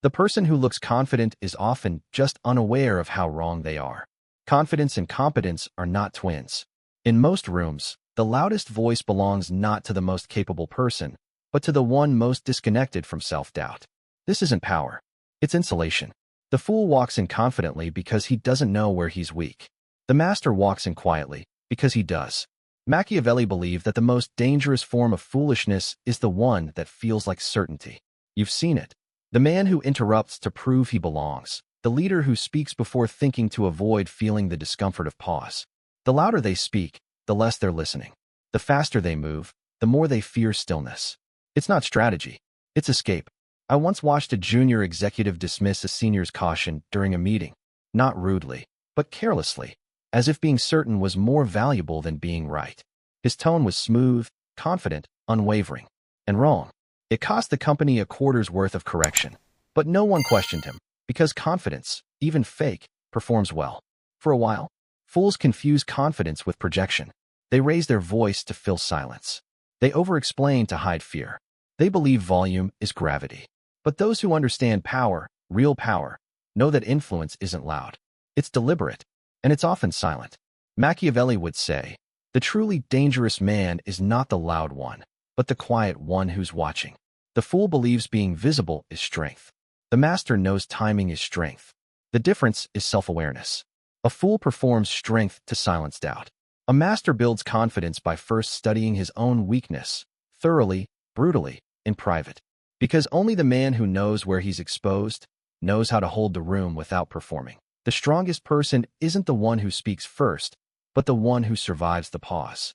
The person who looks confident is often just unaware of how wrong they are. Confidence and competence are not twins. In most rooms, the loudest voice belongs not to the most capable person, but to the one most disconnected from self-doubt. This isn't power. It's insulation. The fool walks in confidently because he doesn't know where he's weak. The master walks in quietly because he does. Machiavelli believed that the most dangerous form of foolishness is the one that feels like certainty. You've seen it. The man who interrupts to prove he belongs. The leader who speaks before thinking to avoid feeling the discomfort of pause. The louder they speak, the less they're listening. The faster they move, the more they fear stillness. It's not strategy. It's escape. I once watched a junior executive dismiss a senior's caution during a meeting, not rudely, but carelessly, as if being certain was more valuable than being right. His tone was smooth, confident, unwavering, and wrong. It cost the company a quarter's worth of correction, but no one questioned him, because confidence, even fake, performs well. For a while, fools confuse confidence with projection. They raise their voice to fill silence. They over-explain to hide fear. They believe volume is gravity. But those who understand power, real power, know that influence isn't loud. It's deliberate, and it's often silent. Machiavelli would say, the truly dangerous man is not the loud one, but the quiet one who's watching. The fool believes being visible is strength. The master knows timing is strength. The difference is self-awareness. A fool performs strength to silence doubt. A master builds confidence by first studying his own weakness, thoroughly, brutally, in private. Because only the man who knows where he's exposed knows how to hold the room without performing. The strongest person isn't the one who speaks first, but the one who survives the pause.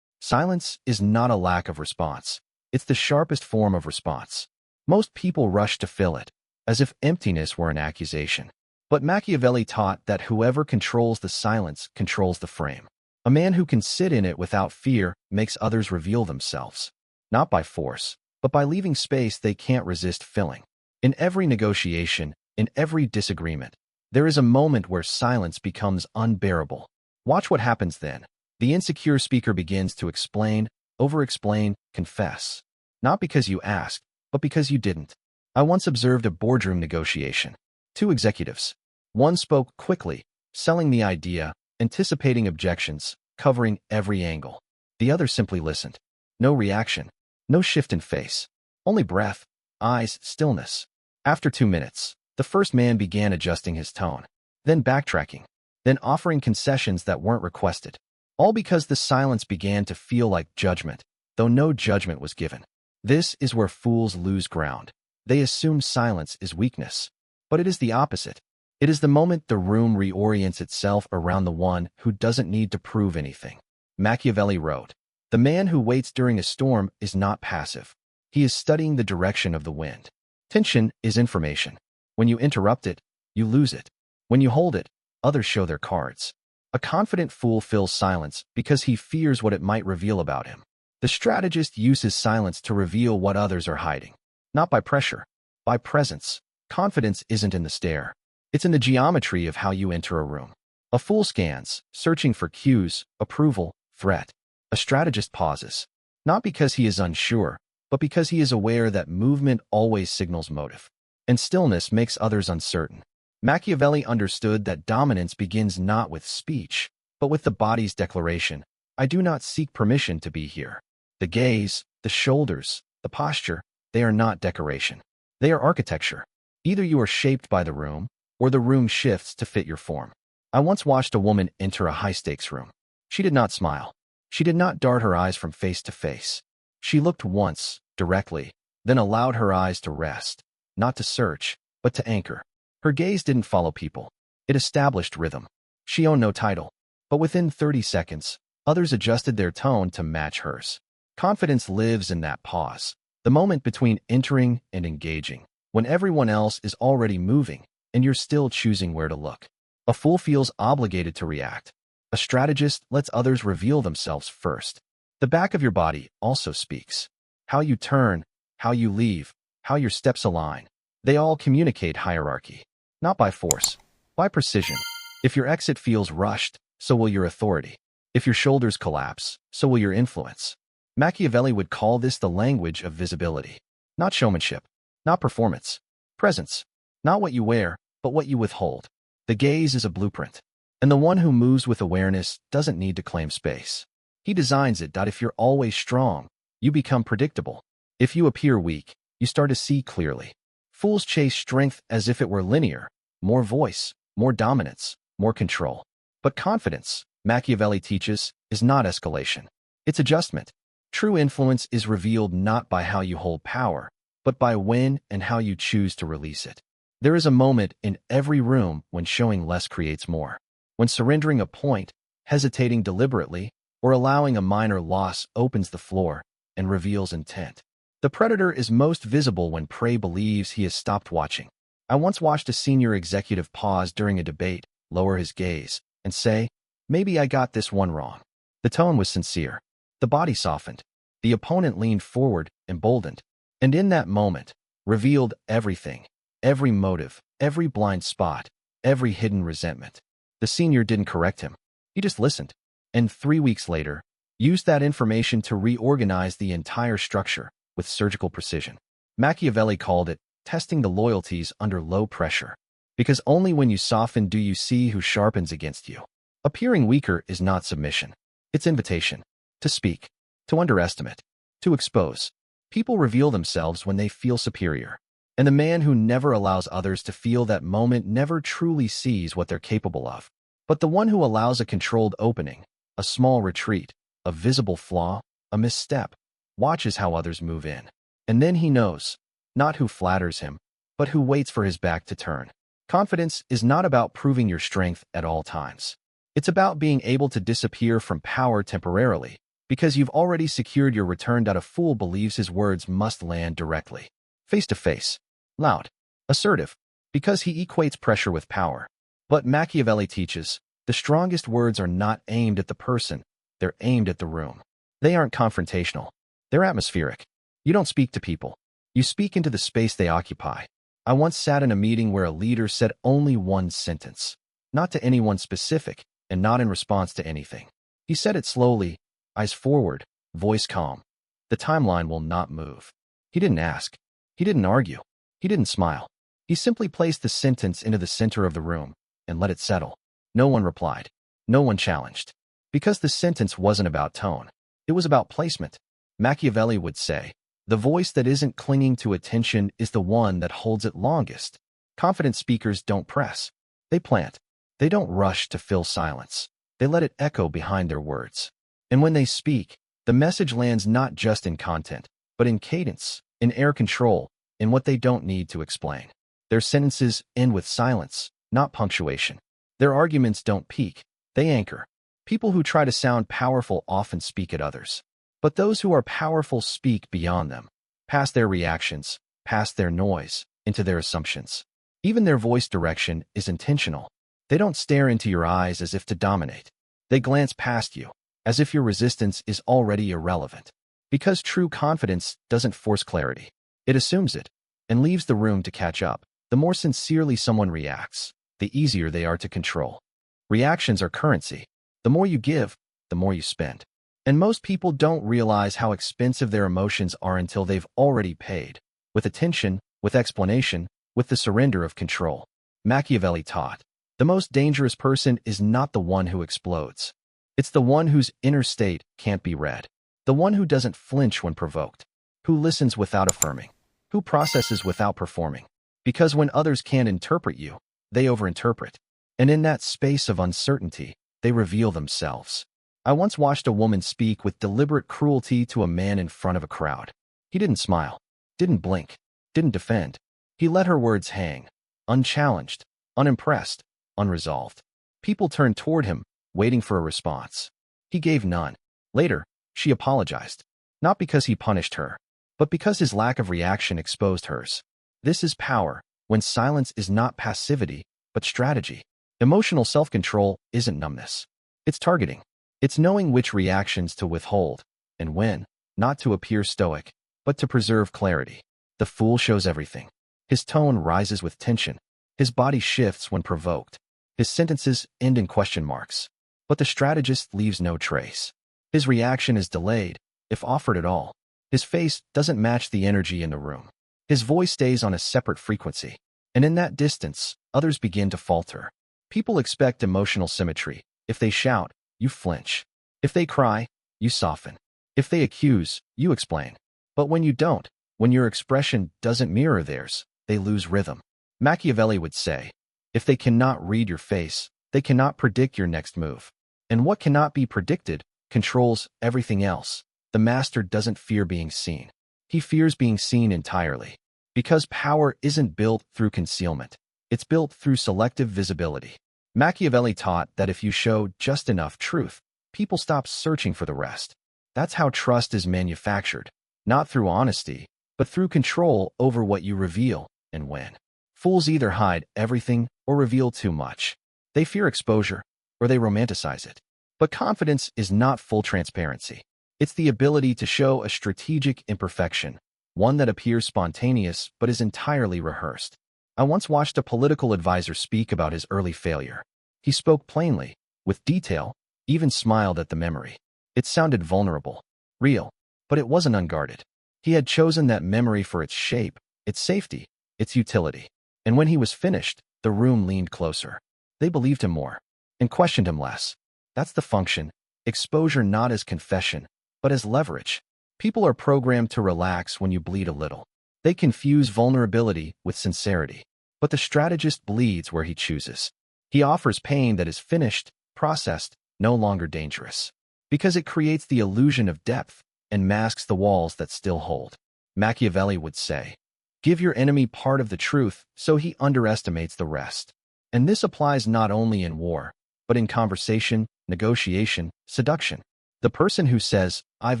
Silence is not a lack of response. It's the sharpest form of response. Most people rush to fill it, as if emptiness were an accusation. But Machiavelli taught that whoever controls the silence controls the frame. A man who can sit in it without fear makes others reveal themselves, not by force, but by leaving space they can't resist filling. In every negotiation, in every disagreement, there is a moment where silence becomes unbearable. Watch what happens then. The insecure speaker begins to explain, over-explain, confess. Not because you asked, but because you didn't. I once observed a boardroom negotiation. Two executives. One spoke quickly, selling the idea, anticipating objections, covering every angle. The other simply listened. No reaction. No shift in face. Only breath, eyes, stillness. After 2 minutes, the first man began adjusting his tone, then backtracking, then offering concessions that weren't requested. All because the silence began to feel like judgment, though no judgment was given. This is where fools lose ground. They assume silence is weakness. But it is the opposite. It is the moment the room reorients itself around the one who doesn't need to prove anything. Machiavelli wrote, the man who waits during a storm is not passive. He is studying the direction of the wind. Tension is information. When you interrupt it, you lose it. When you hold it, others show their cards. A confident fool fills silence because he fears what it might reveal about him. The strategist uses silence to reveal what others are hiding. Not by pressure, by presence. Confidence isn't in the stare. It's in the geometry of how you enter a room. A fool scans, searching for cues, approval, threat. A strategist pauses, not because he is unsure, but because he is aware that movement always signals motive, and stillness makes others uncertain. Machiavelli understood that dominance begins not with speech, but with the body's declaration, I do not seek permission to be here. The gaze, the shoulders, the posture, they are not decoration. They are architecture. Either you are shaped by the room, or the room shifts to fit your form. I once watched a woman enter a high-stakes room. She did not smile. She did not dart her eyes from face to face. She looked once, directly, then allowed her eyes to rest, not to search, but to anchor. Her gaze didn't follow people. It established rhythm. She owned no title, but within 30 seconds, others adjusted their tone to match hers. Confidence lives in that pause, the moment between entering and engaging, when everyone else is already moving and you're still choosing where to look. A fool feels obligated to react. A strategist lets others reveal themselves first. The back of your body also speaks. How you turn, how you leave, how your steps align. They all communicate hierarchy. Not by force, by precision. If your exit feels rushed, so will your authority. If your shoulders collapse, so will your influence. Machiavelli would call this the language of visibility. Not showmanship, not performance. Presence. Not what you wear, but what you withhold. The gaze is a blueprint. And the one who moves with awareness doesn't need to claim space. He designs it. If you're always strong, you become predictable. If you appear weak, you start to see clearly. Fools chase strength as if it were linear. More voice, more dominance, more control. But confidence, Machiavelli teaches, is not escalation. It's adjustment. True influence is revealed not by how you hold power, but by when and how you choose to release it. There is a moment in every room when showing less creates more. When surrendering a point, hesitating deliberately, or allowing a minor loss opens the floor and reveals intent. The predator is most visible when prey believes he has stopped watching. I once watched a senior executive pause during a debate, lower his gaze, and say, "Maybe I got this one wrong." The tone was sincere. The body softened. The opponent leaned forward, emboldened, and in that moment, revealed everything, every motive, every blind spot, every hidden resentment. The senior didn't correct him. He just listened, and 3 weeks later, used that information to reorganize the entire structure with surgical precision. Machiavelli called it testing the loyalties under low pressure, because only when you soften do you see who sharpens against you. Appearing weaker is not submission. It's invitation. To speak. To underestimate. To expose. People reveal themselves when they feel superior. And the man who never allows others to feel that moment never truly sees what they're capable of. But the one who allows a controlled opening, a small retreat, a visible flaw, a misstep, watches how others move in. And then he knows, not who flatters him, but who waits for his back to turn. Confidence is not about proving your strength at all times. It's about being able to disappear from power temporarily, because you've already secured your return. A fool believes his words must land directly. Face to face. Loud. Assertive. Because he equates pressure with power. But Machiavelli teaches, the strongest words are not aimed at the person, they're aimed at the room. They aren't confrontational. They're atmospheric. You don't speak to people. You speak into the space they occupy. I once sat in a meeting where a leader said only one sentence. Not to anyone specific, and not in response to anything. He said it slowly, eyes forward, voice calm. The timeline will not move. He didn't ask. He didn't argue. He didn't smile. He simply placed the sentence into the center of the room and let it settle. No one replied. No one challenged. Because the sentence wasn't about tone. It was about placement. Machiavelli would say, the voice that isn't clinging to attention is the one that holds it longest. Confident speakers don't press. They plant. They don't rush to fill silence. They let it echo behind their words. And when they speak, the message lands not just in content, but in cadence, in air control, in what they don't need to explain. Their sentences end with silence, not punctuation. Their arguments don't peak. They anchor. People who try to sound powerful often speak at others. But those who are powerful speak beyond them, past their reactions, past their noise, into their assumptions. Even their voice direction is intentional. They don't stare into your eyes as if to dominate. They glance past you, as if your resistance is already irrelevant. Because true confidence doesn't force clarity. It assumes it, and leaves the room to catch up. The more sincerely someone reacts, the easier they are to control. Reactions are currency. The more you give, the more you spend. And most people don't realize how expensive their emotions are until they've already paid. With attention, with explanation, with the surrender of control. Machiavelli taught, the most dangerous person is not the one who explodes. It's the one whose inner state can't be read. The one who doesn't flinch when provoked. Who listens without affirming. Who processes without performing. Because when others can't interpret you, they overinterpret. And in that space of uncertainty, they reveal themselves. I once watched a woman speak with deliberate cruelty to a man in front of a crowd. He didn't smile, didn't blink, didn't defend. He let her words hang, unchallenged, unimpressed, unresolved. People turned toward him, waiting for a response. He gave none. Later, she apologized, not because he punished her, but because his lack of reaction exposed hers. This is power, when silence is not passivity, but strategy. Emotional self-control isn't numbness. It's targeting. It's knowing which reactions to withhold, and when, not to appear stoic, but to preserve clarity. The fool shows everything. His tone rises with tension. His body shifts when provoked. His sentences end in question marks. But the strategist leaves no trace. His reaction is delayed, if offered at all. His face doesn't match the energy in the room. His voice stays on a separate frequency. And in that distance, others begin to falter. People expect emotional symmetry. If they shout, you flinch. If they cry, you soften. If they accuse, you explain. But when you don't, when your expression doesn't mirror theirs, they lose rhythm. Machiavelli would say, if they cannot read your face, they cannot predict your next move. And what cannot be predicted controls everything else. The master doesn't fear being seen. He fears being seen entirely. Because power isn't built through concealment. It's built through selective visibility. Machiavelli taught that if you show just enough truth, people stop searching for the rest. That's how trust is manufactured, not through honesty, but through control over what you reveal and when. Fools either hide everything or reveal too much. They fear exposure, or they romanticize it. But confidence is not full transparency. It's the ability to show a strategic imperfection, one that appears spontaneous but is entirely rehearsed. I once watched a political advisor speak about his early failure. He spoke plainly, with detail, even smiled at the memory. It sounded vulnerable, real, but it wasn't unguarded. He had chosen that memory for its shape, its safety, its utility. And when he was finished, the room leaned closer. They believed him more and questioned him less. That's the function, exposure not as confession, but as leverage. People are programmed to relax when you bleed a little. They confuse vulnerability with sincerity. But the strategist bleeds where he chooses. He offers pain that is finished, processed, no longer dangerous. Because it creates the illusion of depth and masks the walls that still hold. Machiavelli would say, give your enemy part of the truth so he underestimates the rest. And this applies not only in war, but in conversation, negotiation, seduction. The person who says, I've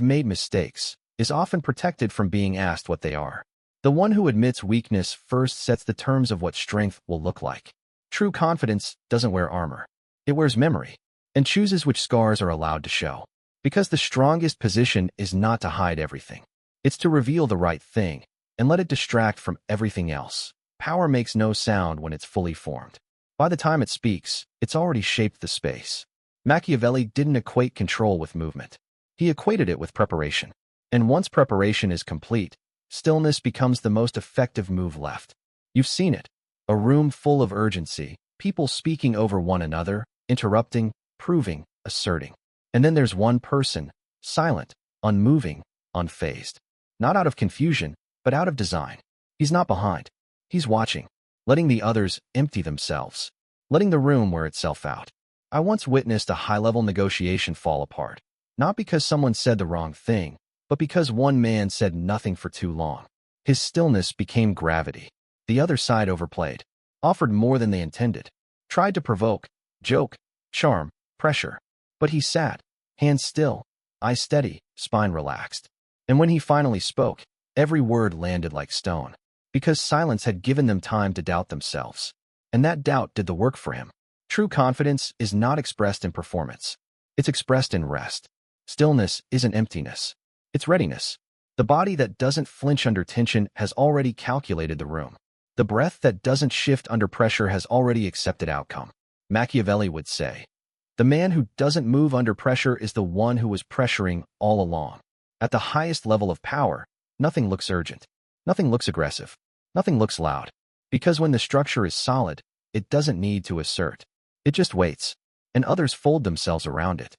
made mistakes, is often protected from being asked what they are. The one who admits weakness first sets the terms of what strength will look like. True confidence doesn't wear armor. It wears memory, and chooses which scars are allowed to show. Because the strongest position is not to hide everything. It's to reveal the right thing, and let it distract from everything else. Power makes no sound when it's fully formed. By the time it speaks, it's already shaped the space. Machiavelli didn't equate control with movement. He equated it with preparation. And once preparation is complete, stillness becomes the most effective move left. You've seen it. A room full of urgency, people speaking over one another, interrupting, proving, asserting. And then there's one person, silent, unmoving, unfazed. Not out of confusion, but out of design. He's not behind. He's watching, letting the others empty themselves, letting the room wear itself out. I once witnessed a high-level negotiation fall apart, not because someone said the wrong thing, but because one man said nothing for too long. His stillness became gravity. The other side overplayed, offered more than they intended, tried to provoke, joke, charm, pressure. But he sat, hands still, eyes steady, spine relaxed. And when he finally spoke, every word landed like stone, because silence had given them time to doubt themselves. And that doubt did the work for him. True confidence is not expressed in performance. It's expressed in rest. Stillness isn't emptiness. It's readiness. The body that doesn't flinch under tension has already calculated the room. The breath that doesn't shift under pressure has already accepted outcome. Machiavelli would say, the man who doesn't move under pressure is the one who was pressuring all along. At the highest level of power, nothing looks urgent. Nothing looks aggressive. Nothing looks loud. Because when the structure is solid, it doesn't need to assert. It just waits, and others fold themselves around it.